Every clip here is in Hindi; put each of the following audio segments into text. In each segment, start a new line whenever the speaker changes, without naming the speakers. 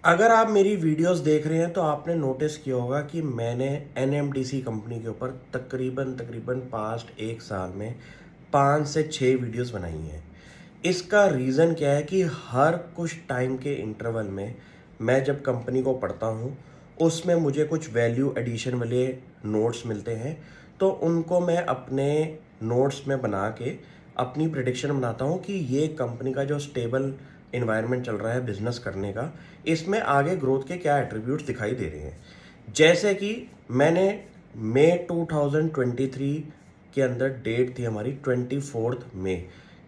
अगर आप मेरी वीडियोस देख रहे हैं तो आपने नोटिस किया होगा कि मैंने एनएमडीसी कंपनी के ऊपर तकरीबन तकरीबन पास्ट एक साल में 5 से 6 वीडियोस बनाई हैं। इसका रीज़न क्या है कि हर कुछ टाइम के इंटरवल में मैं जब कंपनी को पढ़ता हूँ उसमें मुझे कुछ वैल्यू एडिशन वाले नोट्स मिलते हैं, तो उनको मैं अपने नोट्स में बना के अपनी प्रिडिक्शन बनाता हूँ कि ये कंपनी का जो स्टेबल इन्वायरमेंट चल रहा है बिजनेस करने का, इसमें आगे ग्रोथ के क्या एट्रीब्यूट्स दिखाई दे रहे हैं। जैसे कि मैंने मई 2023 के अंदर, डेट थी हमारी 24 मई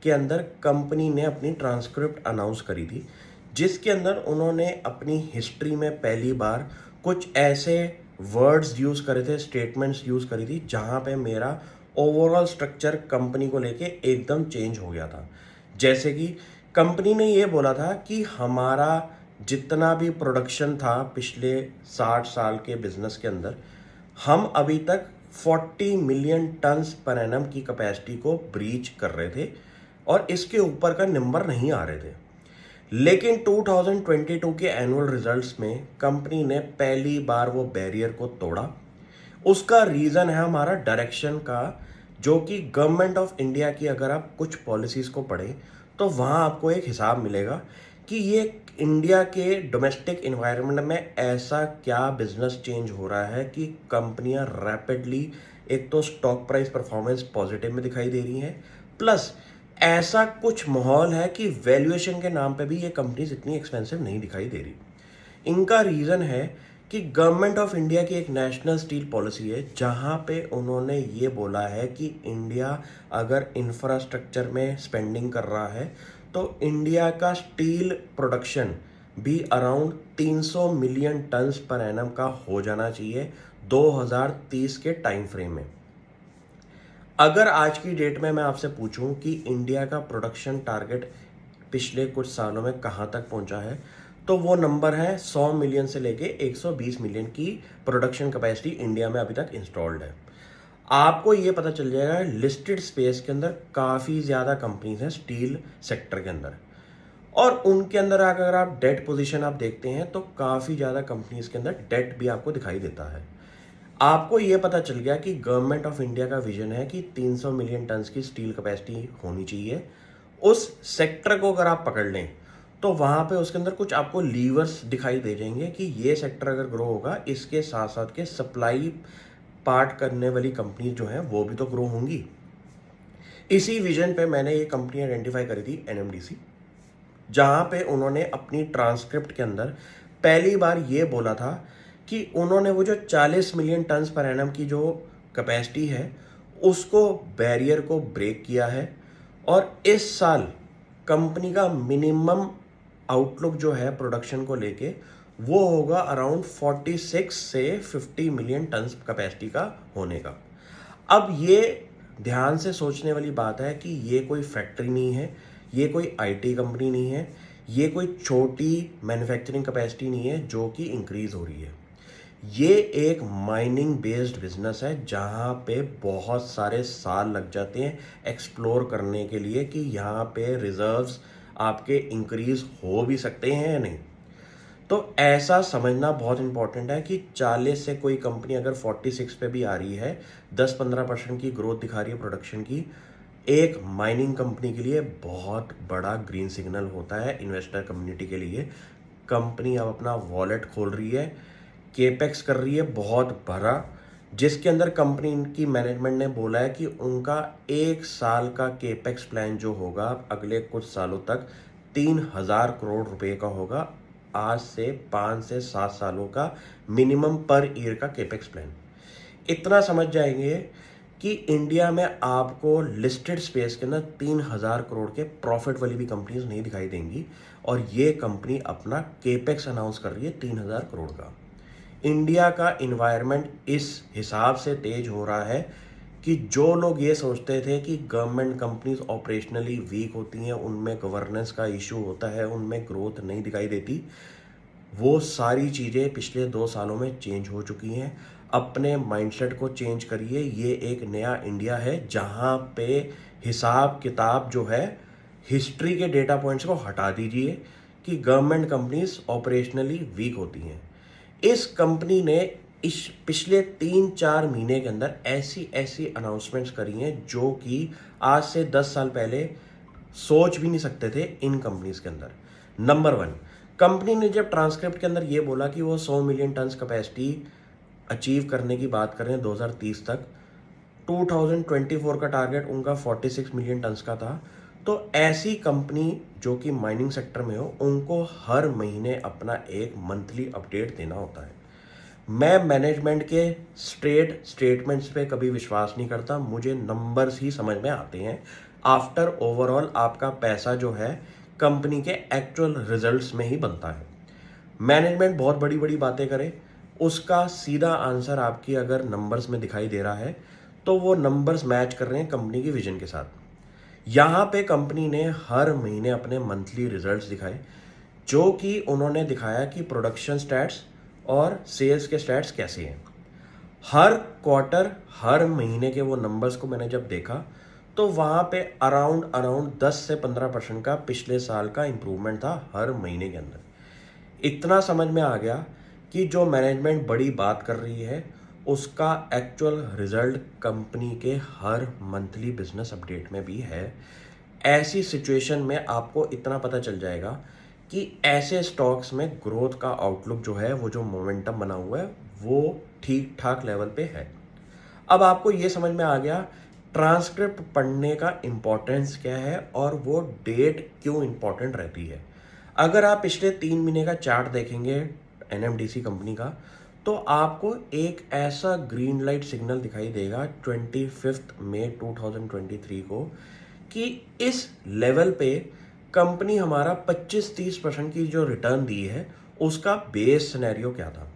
के अंदर, कंपनी ने अपनी ट्रांसक्रिप्ट अनाउंस करी थी, जिसके अंदर उन्होंने अपनी हिस्ट्री में पहली बार कुछ ऐसे वर्ड्स यूज़ करे थे, स्टेटमेंट्स यूज़ करी थी, जहाँ पे मेरा ओवरऑल स्ट्रक्चर कंपनी को लेके एकदम चेंज हो गया था। जैसे कि कंपनी ने ये बोला था कि हमारा जितना भी प्रोडक्शन था पिछले 60 साल के बिजनेस के अंदर, हम अभी तक 40 मिलियन टन्स पर एनम की कैपेसिटी को ब्रीच कर रहे थे और इसके ऊपर का नंबर नहीं आ रहे थे। लेकिन 2022 के एनुअल रिजल्ट्स में कंपनी ने पहली बार वो बैरियर को तोड़ा। उसका रीज़न है हमारा डायरेक्शन का, जो कि गवर्नमेंट ऑफ इंडिया की अगर आप कुछ पॉलिसीज़ को पढ़ें तो वहाँ आपको एक हिसाब मिलेगा कि ये इंडिया के डोमेस्टिक इन्वायरमेंट में ऐसा क्या बिजनेस चेंज हो रहा है कि कंपनियां रैपिडली, एक तो स्टॉक प्राइस परफॉर्मेंस पॉजिटिव में दिखाई दे रही हैं, प्लस ऐसा कुछ माहौल है कि वैल्यूएशन के नाम पे भी ये कंपनीज इतनी एक्सपेंसिव नहीं दिखाई दे रही। इनका रीज़न है कि गवर्नमेंट ऑफ इंडिया की एक नेशनल स्टील पॉलिसी है, जहां पे उन्होंने ये बोला है कि इंडिया अगर इंफ्रास्ट्रक्चर में स्पेंडिंग कर रहा है तो इंडिया का स्टील प्रोडक्शन भी around 300 million turns per annum का हो जाना चाहिए 2030 के टाइम फ्रेम में। अगर आज की डेट में मैं आपसे पूछूं कि इंडिया का प्रोडक्शन टारगेट पिछले कुछ सालों में कहां तक पहुंचा है, तो वो नंबर है 100 मिलियन से लेके 120 मिलियन की प्रोडक्शन कैपेसिटी इंडिया में अभी तक इंस्टॉल्ड है। आपको ये पता चल जाएगा लिस्टेड स्पेस के अंदर काफ़ी ज़्यादा कंपनीज हैं स्टील सेक्टर के अंदर, और उनके अंदर अगर आप डेट पोजीशन आप देखते हैं तो काफ़ी ज़्यादा कंपनीज के अंदर डेट भी आपको दिखाई देता है। आपको ये पता चल गया कि गवर्नमेंट ऑफ इंडिया का विजन है कि 300 मिलियन टन्स की स्टील कैपेसिटी होनी चाहिए। उस सेक्टर को अगर आप पकड़ लें तो वहाँ पे उसके अंदर कुछ आपको लीवर्स दिखाई दे जाएंगे कि ये सेक्टर अगर ग्रो होगा, इसके साथ साथ के सप्लाई पार्ट करने वाली कंपनी जो है वो भी तो ग्रो होंगी। इसी विजन पे मैंने ये कंपनी आइडेंटिफाई करी थी एनएमडीसी, जहाँ पे उन्होंने अपनी ट्रांसक्रिप्ट के अंदर पहली बार ये बोला था कि उन्होंने वो जो 40 मिलियन टन्स पर एनम की जो कैपेसिटी है उसको, बैरियर को ब्रेक किया है, और इस साल कंपनी का मिनिमम आउटलुक जो है प्रोडक्शन को लेके वो होगा अराउंड 46 से 50 मिलियन टन्स कैपेसिटी का होने का। अब ये ध्यान से सोचने वाली बात है कि ये कोई फैक्ट्री नहीं है, ये कोई आईटी कंपनी नहीं है, ये कोई छोटी मैन्युफैक्चरिंग कैपेसिटी नहीं है जो कि इंक्रीज हो रही है। ये एक माइनिंग बेस्ड बिजनेस है, जहाँ पे बहुत सारे साल लग जाते हैं एक्सप्लोर करने के लिए कि यहाँ पे रिजर्व्स आपके इंक्रीज हो भी सकते हैं या नहीं। तो ऐसा समझना बहुत इंपॉर्टेंट है कि 40 से कोई कंपनी अगर 46 पे भी आ रही है, 10-15% की ग्रोथ दिखा रही है प्रोडक्शन की, एक माइनिंग कंपनी के लिए बहुत बड़ा ग्रीन सिग्नल होता है इन्वेस्टर कम्युनिटी के लिए। कंपनी अब अपना वॉलेट खोल रही है, केपेक्स कर रही है बहुत बड़ा, जिसके अंदर कंपनी की मैनेजमेंट ने बोला है कि उनका 1 साल का केपेक्स प्लान जो होगा अगले कुछ सालों तक 3,000 करोड़ रुपए का होगा। आज से 5 से 7 सालों का मिनिमम पर ईयर का केपेक्स प्लान। इतना समझ जाएंगे कि इंडिया में आपको लिस्टेड स्पेस के अंदर 3,000 करोड़ के प्रॉफिट वाली भी कंपनीज नहीं दिखाई देंगी, और ये कंपनी अपना केपेक्स अनाउंस कर रही है 3,000 करोड़ का। इंडिया का इन्वायरमेंट इस हिसाब से तेज हो रहा है कि जो लोग ये सोचते थे कि गवर्नमेंट कंपनीज ऑपरेशनली वीक होती हैं, उनमें गवर्नेंस का इशू होता है, उनमें ग्रोथ नहीं दिखाई देती, वो सारी चीज़ें पिछले 2 सालों में चेंज हो चुकी हैं। अपने माइंडसेट को चेंज करिए। ये एक नया इंडिया है जहाँ पे हिसाब किताब जो है, हिस्ट्री के डेटा पॉइंट्स को हटा दीजिए। कि गवर्नमेंट कंपनीज ऑपरेशनली वीक होती हैं। इस कंपनी ने इस पिछले 3-4 महीने के अंदर ऐसी ऐसी अनाउंसमेंट्स करी हैं जो कि आज से 10 साल पहले सोच भी नहीं सकते थे इन कंपनीज के अंदर। नंबर 1, कंपनी ने जब ट्रांसक्रिप्ट के अंदर ये बोला कि वो 100 मिलियन टन्स कैपेसिटी अचीव करने की बात कर रहे हैं 2030 तक, 2024 का टारगेट उनका 46 मिलियन टन्स का था। तो ऐसी कंपनी जो कि माइनिंग सेक्टर में हो, उनको हर महीने अपना एक मंथली अपडेट देना होता है। मैं मैनेजमेंट के स्टेटमेंट्स पे कभी विश्वास नहीं करता, मुझे नंबर्स ही समझ में आते हैं आफ्टर ओवरऑल आपका पैसा जो है कंपनी के एक्चुअल रिजल्ट्स में ही बनता है। मैनेजमेंट बहुत बड़ी बड़ी बातें करे, उसका सीधा आंसर आपकी अगर नंबर्स में दिखाई दे रहा है तो वो नंबर्स मैच कर रहे हैं कंपनी की विजन के साथ। यहाँ पे कंपनी ने हर महीने अपने मंथली रिजल्ट्स दिखाए, जो कि उन्होंने दिखाया कि प्रोडक्शन स्टैट्स और सेल्स के स्टैट्स कैसे हैं। हर क्वार्टर, हर महीने के वो नंबर्स को मैंने जब देखा तो वहाँ पे अराउंड 10 से 15% का पिछले साल का इम्प्रूवमेंट था हर महीने के अंदर। इतना समझ में आ गया कि जो मैनेजमेंट बड़ी बात कर रही है उसका एक्चुअल रिजल्ट कंपनी के हर मंथली बिजनेस अपडेट में भी है। ऐसी सिचुएशन में आपको इतना पता चल जाएगा कि ऐसे स्टॉक्स में ग्रोथ का आउटलुक जो है, वो जो मोमेंटम बना हुआ है, वो ठीक ठाक लेवल पे है। अब आपको ये समझ में आ गया ट्रांसक्रिप्ट पढ़ने का इम्पोर्टेंस क्या है और वो डेट क्यों इम्पोर्टेंट रहती है। अगर आप पिछले 3 महीने का चार्ट देखेंगे एनएमडीसी कंपनी का, तो आपको एक ऐसा ग्रीन लाइट सिग्नल दिखाई देगा 25 मई 2023 को कि इस लेवल पे कंपनी हमारा 25-30% की जो रिटर्न दी है उसका बेस सिनेरियो क्या था।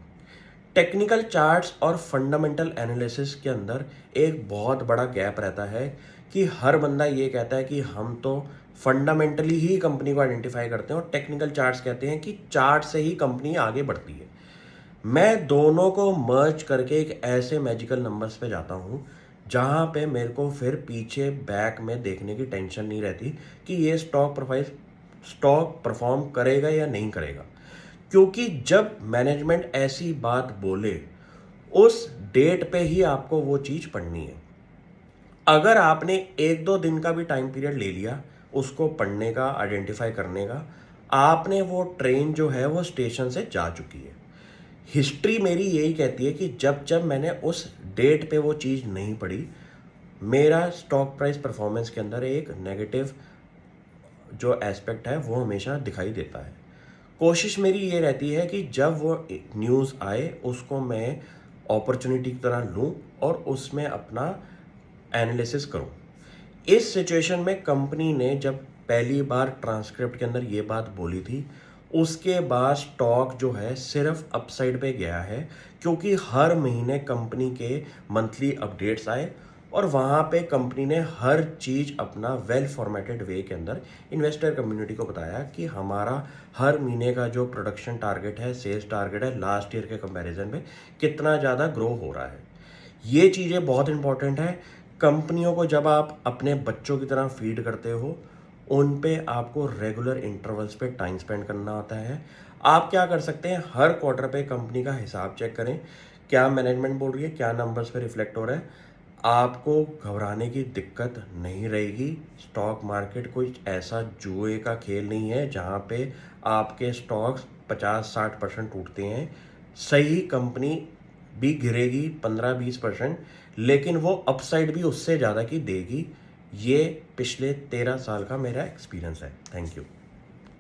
टेक्निकल चार्ट्स और फंडामेंटल एनालिसिस के अंदर एक बहुत बड़ा गैप रहता है कि हर बंदा ये कहता है कि हम तो फंडामेंटली ही कंपनी को आइडेंटिफाई करते हैं और टेक्निकल चार्ट्स कहते हैं कि चार्ट से ही कंपनी आगे बढ़ती है। मैं दोनों को मर्ज करके एक ऐसे मैजिकल नंबर्स पे जाता हूँ जहाँ पे मेरे को फिर पीछे बैक में देखने की टेंशन नहीं रहती कि ये स्टॉक परफॉर्म करेगा या नहीं करेगा। क्योंकि जब मैनेजमेंट ऐसी बात बोले उस डेट पे ही आपको वो चीज़ पढ़नी है। अगर आपने 1-2 दिन का भी टाइम पीरियड ले लिया उसको पढ़ने का, आइडेंटिफाई करने का, आपने वो ट्रेन जो है वो स्टेशन से जा चुकी है। हिस्ट्री मेरी यही कहती है कि जब जब मैंने उस डेट पे वो चीज़ नहीं पढ़ी, मेरा स्टॉक प्राइस परफॉर्मेंस के अंदर एक नेगेटिव जो एस्पेक्ट है वो हमेशा दिखाई देता है। कोशिश मेरी ये रहती है कि जब वो न्यूज़ आए उसको मैं अपॉर्चुनिटी की तरह लूँ और उसमें अपना एनालिसिस करूँ। इस सिचुएशन में कंपनी ने जब पहली बार ट्रांसक्रिप्ट के अंदर ये बात बोली थी, उसके बाद स्टॉक जो है सिर्फ अपसाइड पे गया है, क्योंकि हर महीने कंपनी के मंथली अपडेट्स आए और वहाँ पे कंपनी ने हर चीज़ अपना वेल फॉर्मेटेड वे के अंदर इन्वेस्टर कम्युनिटी को बताया कि हमारा हर महीने का जो प्रोडक्शन टारगेट है, सेल्स टारगेट है, लास्ट ईयर के कंपैरिजन में कितना ज़्यादा ग्रो हो रहा है। ये चीज़ें बहुत इंपॉर्टेंट है। कंपनियों को जब आप अपने बच्चों की तरह फीड करते हो, उन पे आपको रेगुलर इंटरवल्स पे टाइम स्पेंड करना होता है। आप क्या कर सकते हैं, हर क्वार्टर पे कंपनी का हिसाब चेक करें, क्या मैनेजमेंट बोल रही है, क्या नंबर्स पे रिफ्लेक्ट हो रहा है। आपको घबराने की दिक्कत नहीं रहेगी। स्टॉक मार्केट कोई ऐसा जुए का खेल नहीं है जहाँ पे आपके स्टॉक्स 50-60% टूटते हैं। सही कंपनी भी गिरेगी 15-20%, लेकिन वो अपसाइड भी उससे ज़्यादा की देगी। ये पिछले 13 साल का मेरा एक्सपीरियंस है। Thank you.